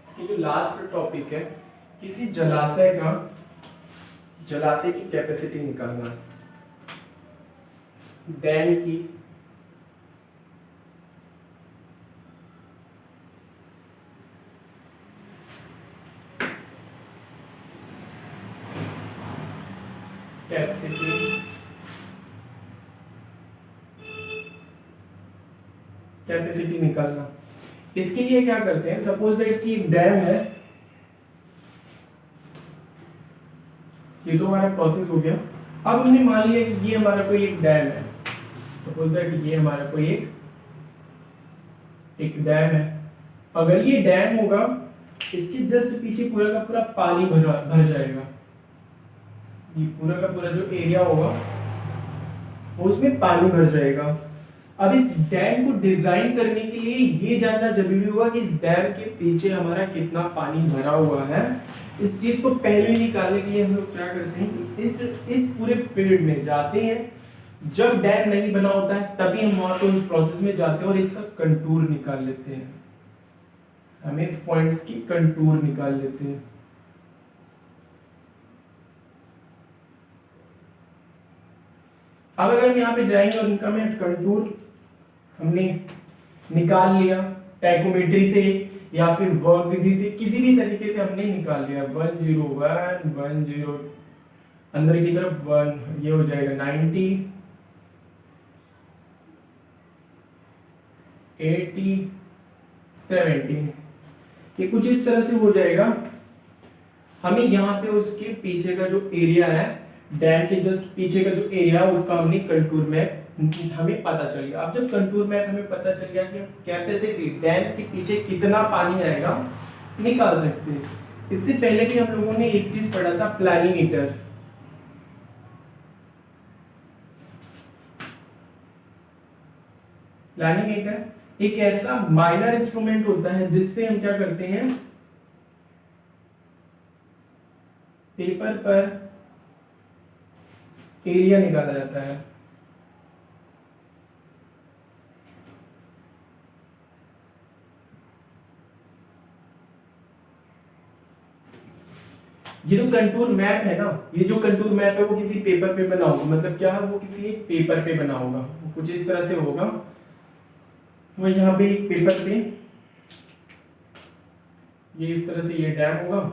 Speaker 1: इसकी जो लास्ट टॉपिक है, किसी जलाशय की कैपेसिटी निकालना, डैम की कैपेसिटी निकालना। इसके लिए क्या करते हैं, सपोज दैट कि एक डैम है, ये तो हमारा प्रोसेस हो गया। अब हमने मान लिया कि ये हमारा कोई एक डैम है, सपोज दैट ये हमारा कोई एक डैम है। अगर ये डैम होगा, इसके जस्ट पीछे पूरा का पूरा पानी भर जाएगा। ये पूरा का पूरा जो एरिया होगा वो उसमें पानी भर जाएगा। अब इस डैम को डिजाइन करने के लिए ये जानना जरूरी होगा कि इस डैम के पीछे हमारा कितना पानी भरा हुआ है। इस चीज को पहले निकालने के लिए हम लोग क्या करते हैं, इस पूरे फील्ड में जाते हैं। जब डैम नहीं बना होता है तभी हम वहां पर उस प्रोसेस में जाते हैं और इसका कंटूर निकाल लेते हैं। हमें इस पॉइंट्स की कंटूर निकाल लेते हैं। अब अगर हम यहाँ पे जाएंगे और इनका मैं कंटूर हमने निकाल लिया, टैकोमेट्री से या फिर वर्क विधि से, किसी भी तरीके से हमने निकाल लिया। 101 10 अंदर की तरफ 1, ये हो जाएगा 90 80 70, ये कुछ इस तरह से हो जाएगा। हमें यहाँ पे उसके पीछे का जो एरिया है, डैम के जस्ट पीछे का जो एरिया है, उसका हमने कंटूर मैप हमें पता चल गया। अब जब कंटूर मैप हमें पता चल गया कि कैपेसिटी डैम के पीछे कितना पानी आएगा निकाल सकते हैं। इससे पहले भी हम लोगों ने एक चीज पढ़ा था, प्लानीमीटर। प्लानीमीटर एक ऐसा माइनर इंस्ट्रूमेंट होता है जिससे हम क्या करते हैं, पेपर पर एरिया निकाला जाता है। ये जो कंटूर मैप है ना, ये जो कंटूर मैप है वो किसी पेपर पे बना होगा। मतलब क्या है, वो किसी एक पेपर पे बना होगा, वो कुछ इस तरह से होगा। वो यहाँ पे एक पेपर पे ये इस तरह से ये डैम होगा,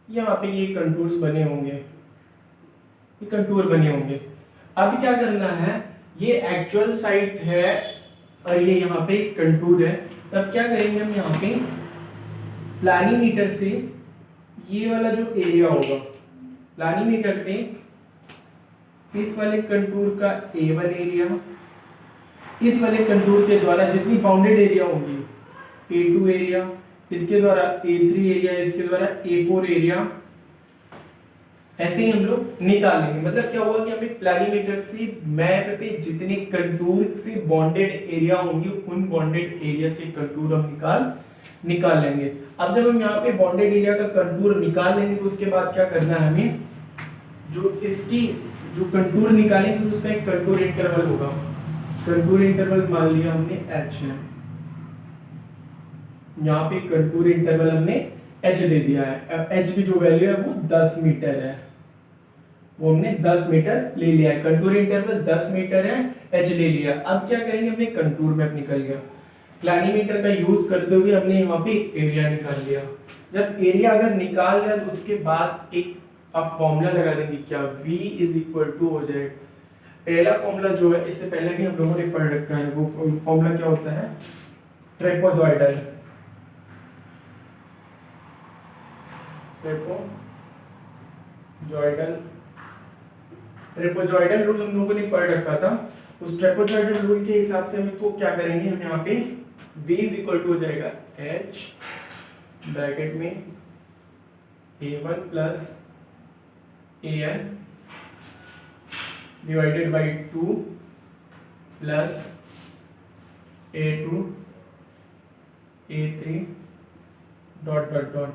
Speaker 1: यहाँ पे ये कंटूर्स बने होंगे, ये कंटूर बने होंगे। अब क्या करना है, ये एक्चुअल साइट है और ये यहाँ पे कंटूर है। तब क्या करेंगे हम, यहाँ पे प्लानीमीटर से ये वाला जो एरिया होगा, प्लानीमीटर से इस वाले कंटूर का A1 एरिया, इस वाले कंटूर के द्वारा जितनी बाउंडेड एरिया होंगी, A2 एरिया, इसके द्वारा A3 एरिया, इसके द्वारा A4 एरिया, ऐसे ही हम लोग निकालेंगे। मतलब क्या होगा कि हमें प्लानीमीटर से मैप पे जितने कंटूर से बॉन्डेड एरिया होंगे उन बॉन्डेड एरिया से कंटूर हम निकाल लेंगे। अब जब हम यहाँ पे बॉन्डेड एरिया का कंटूर निकाल लेंगे तो उसके बाद क्या करना है, हमें जो इसकी जो कंटूर निकालेंगे तो उसका एक कंटूर इंटरवल होगा। कंटूर इंटरवल मान लिया हमने H है। कंटूर इंटरवल के बाद क्या करना है, हमें जो इसकी जो कंटूर निकालेंगे तो उसका एक कंटूर इंटरवल होगा। कंटूर इंटरवल मान लिया हमने H है। कंटूर इंटरवल के बाद क्या करना है, हमें जो इसकी जो कंटूर निकालेंगे तो उसका एक कंटूर इंटरवल होगा। कंटूर इंटरवल मान लिया हमने H है। यहाँ पे कंटूर इंटरवल हमने h दे दिया है। अब h की जो वैल्यू है वो 10 मीटर है, वो हमने 10 मीटर ले लिया है। कंटूर इंटरवल 10 मीटर है, h ले लिया। अब क्या करेंगे, हमने कंटूर मैप निकल गया, प्लानीमीटर का यूज करते हुए हमने यहाँ पे एरिया निकाल लिया। जब एरिया अगर निकाल लिया तो उसके बाद एक अब फॉर्मूला लगा देंगे, क्या v इज इक्वल टू हो जाएगा, पहला फॉर्मूला जो है इससे पहले भी हम लोगों ने पढ़ रखा है, वो फॉर्मूला क्या होता है, ट्रेपेजॉइडल। ट्रेपेजॉइडल रूल हम लोगों ने पढ़ रखा था। उस ट्रेपेजॉइडल रूल के हिसाब से हम इसको क्या करेंगे, हम यहाँ पे v इज इक्वल टू हो जाएगा h ब्रैकेट में a1 plus an divided by 2 plus a2 a3 dot dot dot.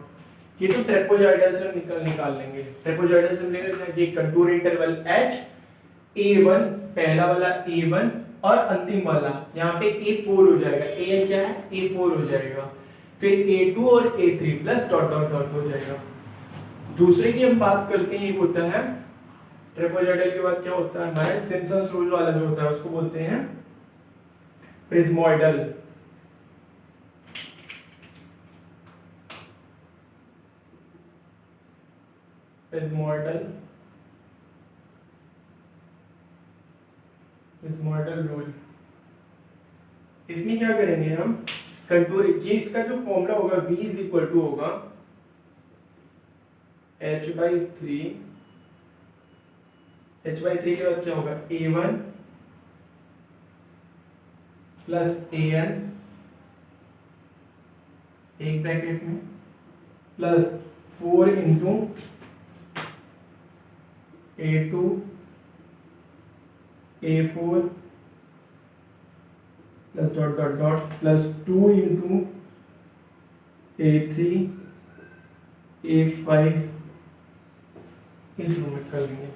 Speaker 1: ये तो ट्रेपेजॉइडल से निकाल लेंगे। ट्रेपेजॉइडल से मिलेगा ये कंटूर इंटरवल h, a1 पहला वाला a1 और अंतिम वाला यहाँ पे a4 हो जाएगा, an क्या है a4 हो जाएगा, फिर a2 और a3 plus dot dot dot हो जाएगा। दूसरे की हम बात करते हैं, ये होता है ट्रेपेजॉइडल के बाद क्या होता है हमारे सिम्पसन्स रूल वाला जो होता है उसको बोलते हैं प्रिज्मोइडल। प्रिज्मोइडल रूल। इसमें क्या करेंगे हम, कंटूर, ये इसका जो फॉर्मूला होगा v इज इक्वल टू होगा h/3, h/3 के बाद क्या होगा a1 प्लस an एक ब्रैकेट में plus 4 into a2 a4 plus dot dot dot plus 2 into a3 a5 इस रूम में कर देंगे।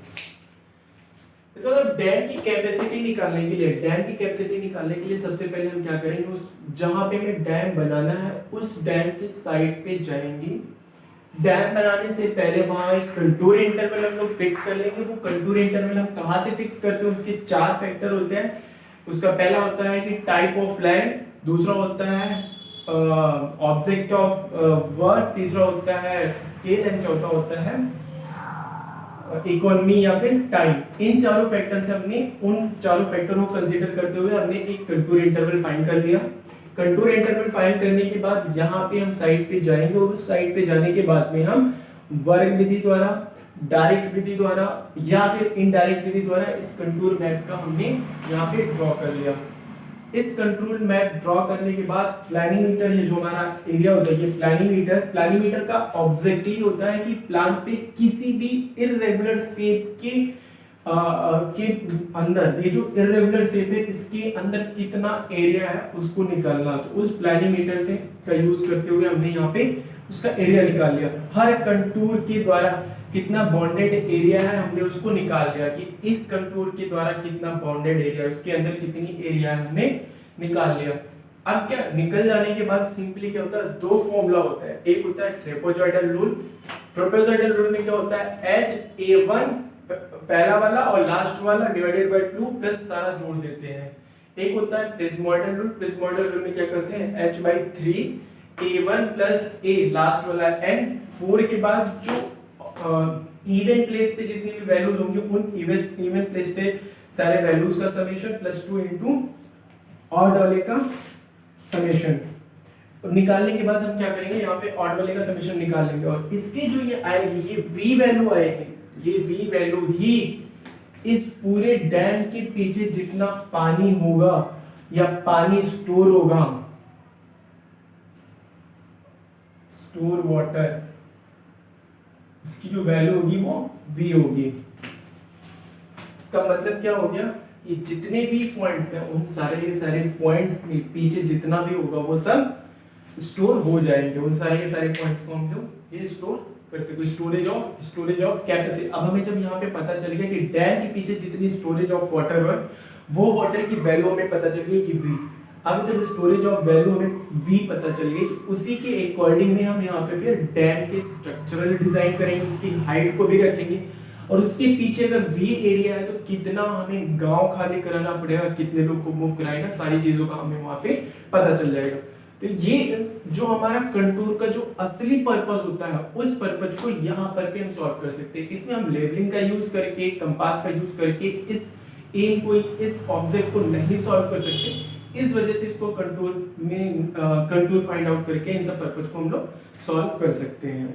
Speaker 1: इस मतलब डैम की कैपेसिटी निकालने के लिए, सबसे पहले हम क्या करेंगे, उस जहां पे हमें डैम बनाना है उस डैम के साइड पे जाएंगे। डैम बनाने से पहले वहां एक कंटूर इंटरवल हम लोग फिक्स कर लेंगे। वो कंटूर इंटरवल हम कहां से फिक्स करते हैं, उनके 4 फैक्टर होते हैं। उसका पहला होता है कि टाइप ऑफ लैंड, दूसरा होता है ऑब्जेक्ट ऑफ वर्क, तीसरा होता है स्केल एंड चौथा होता है इकोनॉमी या फिर टाइम। इन चारों फैक्टर से हमने उन चारों फैक्टर को कंसीडर करते हुए हमने एक कंटूर इंटरवल फाइंड कर लिया। कंटूर इंटरवल फाइंड करने के बाद यहाँ पे हम साइड पे जाएंगे और उस साइड पे जाने के बाद में हम वर्ग विधि द्वारा, डायरेक्ट विधि द्वारा या फिर इनडायरेक्ट विधि द्वारा इस कंटूर मैप का हमने यहाँ पे ड्रॉ कर लिया। इस कंटूर मैप ड्रॉ करने के बाद प्लानीमीटर, ये जो हमारा एरिया होता है ये प्लानीमीटर का ऑब्जेक्टिव होता है कि प्लान पे किसी भी इररेगुलर शेप के अंदर, ये जो इररेगुलर शेप है इसके अंदर कितना एरिया है उसको निकालना। तो उस प्लानीमीटर से का यूज करते हुए हमने यहाँ पे उसका एरिया निकाल लिया। हर कंटूर के द्वारा कितना बॉन्डेड एरिया है हमने उसको निकाल लिया कि इस कंटूर के द्वारा कितना बॉन्डेड एरिया है, उसके अंदर कितनी एरिया है हमने निकाल लिया। अब क्या, निकल जाने के बाद सिंपली क्या होता है, दो फॉर्मूला होता है। एक होता है ट्रेपेजॉइडल रूल। ट्रेपेजॉइडल रूल में क्या होता है, h(a1) पहला वाला और लास्ट वाला डिवाइडेड बाय 2 प्लस सारा जोड़ देते हैं। एक होता है प्रिज्मोइडल रूल। प्रिज्मोइडल रूल में क्या करते हैं, h/3 a1 plus a last वाला n, 4 के बाद जो इवन प्लेस पे जितनी भी वैल्यूज होंगी उन इवन प्लेस पे सारे वैल्यूज का समेशन प्लस 2 इंटू ऑड वाले का समेशन। निकालने के बाद हम क्या करेंगे, यहाँ पे ऑड वाले का समेशन निकाल लेंगे और इसकी जो ये आएगी, ये v वैल्यू आएगी, ये v वैल्यू ही इस पूरे डैम के पीछे जितना पानी होगा या पानी स्टोर होगा, स्टोर वाटर, इसकी जो वैल्यू होगी वो v होगी। इसका मतलब क्या हो गया, ये जितने भी पॉइंट्स हैं उन सारे के सारे पॉइंट्स के पीछे जितना भी होगा वो सब स्टोर हो जाएंगे। उन सारे के सारे पॉइंट्स को हम लोग ये स्टोर करते हैं। Storage of capacity. अब हमें जब यहाँ पे पता चल गया कि डैम के पीछे जितनी स्टोरेज ऑफ वाटर है वो वाटर की वैल्यू हमें पता चल गई कि v। अब जब स्टोरेज ऑफ वैल्यू हमें v पता चल गई तो उसी के अकॉर्डिंग में हम यहाँ पे फिर डैम के स्ट्रक्चरल डिजाइन करेंगे, उसकी हाइट को भी रखेंगे और उसके पीछे अगर v एरिया है तो कितना हमें गांव खाली कराना पड़ेगा, कितने लोग को मूव कराएगा, सारी चीजों का हमें वहां पे पता चल जाएगा। तो ये जो हमारा कंटूर का जो असली पर्पस होता है उस पर्पस को यहाँ पर भी हम सॉल्व कर सकते हैं। इसमें हम लेवलिंग का यूज करके, कंपास का यूज करके इस एम को, इस ऑब्जेक्ट को नहीं सॉल्व कर सकते। इस वजह से इसको कंटूर में कंटूर फाइंड आउट करके इन सब पर्पस को हम लोग सॉल्व कर सकते हैं।